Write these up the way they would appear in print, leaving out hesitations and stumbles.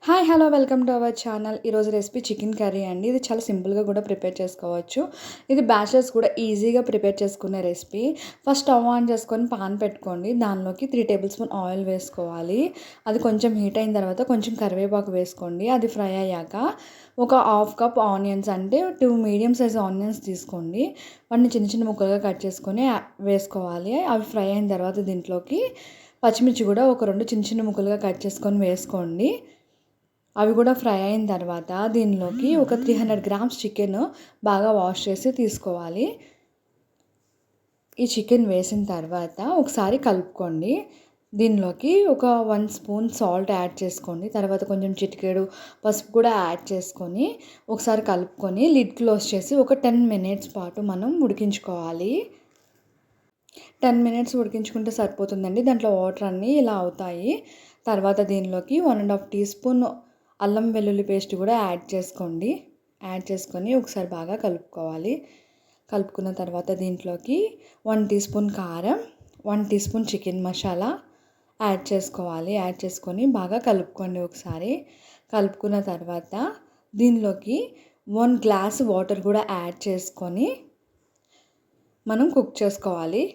Hi hello welcome to our channel. ఈరోజు recipe chicken curry అండి. ఇది చాలా సింపుల్గా కూడా ప్రిపేర్ చేసుకోవచ్చు. ఇది బ్యాచిలర్స్ కూడా ఈజీగా ప్రిపేర్ చేసుకునే రెసిపీ. ఫస్ట్ స్టవ్ ఆన్ చేసుకొని పాన్ పెట్టుకోండి. దానిలోకి 3 టేబుల్ స్పూన్ ఆయిల్ వేసుకోవాలి. అది కొంచెం హీట్ అయిన తర్వాత కొంచెం కరివేపాకు వేసుకోండి. అది ఫ్రై అయ్యాక ఒక హాఫ్ కప్ ఆనియన్స్, అంటే 2 మీడియం సైజ్ ఆనియన్స్ తీసుకోండి. వాటిని చిన్న చిన్న ముక్కలుగా కట్ చేసుకొని వేసుకోవాలి. అవి ఫ్రై అయిన తర్వాత దీంట్లోకి పచ్చిమిర్చి కూడా ఒక 2 చిన్న చిన్న ముక్కలుగా కట్ చేసుకొని వేసుకోండి. అవి కూడా ఫ్రై అయిన తర్వాత దీనిలోకి ఒక 300 గ్రామ్స్ చికెన్ బాగా వాష్ చేసి తీసుకోవాలి. ఈ చికెన్ వేసిన తర్వాత ఒకసారి కలుపుకోండి. దీనిలోకి ఒక 1 స్పూన్ సాల్ట్ యాడ్ చేసుకోండి. తర్వాత కొంచెం చిటికెడు పసుపు కూడా యాడ్ చేసుకొని ఒకసారి కలుపుకొని లిడ్ క్లోజ్ చేసి ఒక 10 మినిట్స్ పాటు మనం ఉడికించుకోవాలి. 10 మినిట్స్ ఉడికించుకుంటే సరిపోతుందండి. దాంట్లో వాటర్ అన్నీ ఇలా అవుతాయి. తర్వాత దీనిలోకి 1½ టీ స్పూన్ అల్లం వెల్లుల్లి పేస్ట్ కూడా యాడ్ చేసుకోండి. యాడ్ చేసుకొని ఒకసారి బాగా కలుపుకోవాలి. కలుపుకున్న తర్వాత దీంట్లోకి 1 టీ స్పూన్ కారం, 1 teaspoon chicken masala add చేసుకోవాలి. యాడ్ చేసుకొని బాగా కలుపుకోండి. ఒకసారి కలుపుకున్న తర్వాత దీనిలోకి 1 గ్లాస్ వాటర్ కూడా యాడ్ చేసుకొని మనం కుక్ చేసుకోవాలి.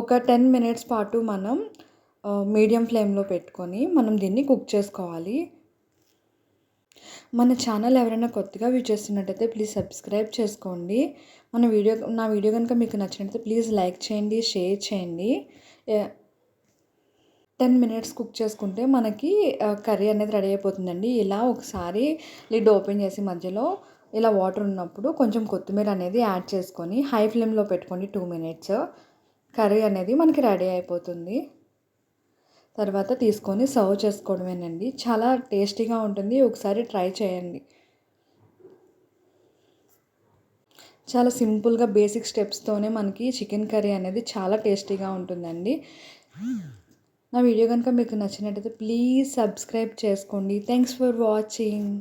ఒక 10 మినిట్స్ పాటు మనం మీడియం ఫ్లేమ్లో పెట్టుకొని మనం దీన్ని కుక్ చేసుకోవాలి. మన ఛానల్ ఎవరైనా కొత్తగా వ్యూ చేస్తున్నట్టయితే ప్లీజ్ సబ్స్క్రైబ్ చేసుకోండి. నా వీడియో కనుక మీకు నచ్చినట్లయితే ప్లీజ్ లైక్ చేయండి, షేర్ చేయండి. 10 మినిట్స్ కుక్ చేసుకుంటే మనకి కర్రీ అనేది రెడీ అయిపోతుందండి. ఇలా ఒకసారి లిడ్ ఓపెన్ చేసి మధ్యలో ఇలా వాటర్ ఉన్నప్పుడు కొంచెం కొత్తిమీర అనేది యాడ్ చేసుకొని హై ఫ్లేమ్లో పెట్టుకోండి. 2 మినిట్స్ కర్రీ అనేది మనకి రెడీ అయిపోతుంది. తర్వాత తీసుకొని సర్వ్ చేసుకోవడమేనండి. చాలా టేస్టీగా ఉంటుంది. ఒకసారి ట్రై చేయండి. చాలా సింపుల్గా బేసిక్ స్టెప్స్తోనే మనకి చికెన్ కర్రీ అనేది చాలా టేస్టీగా ఉంటుందండి. నా వీడియో కనుక మీకు నచ్చినట్టయితే ప్లీజ్ సబ్స్క్రైబ్ చేసుకోండి. Thanks for watching.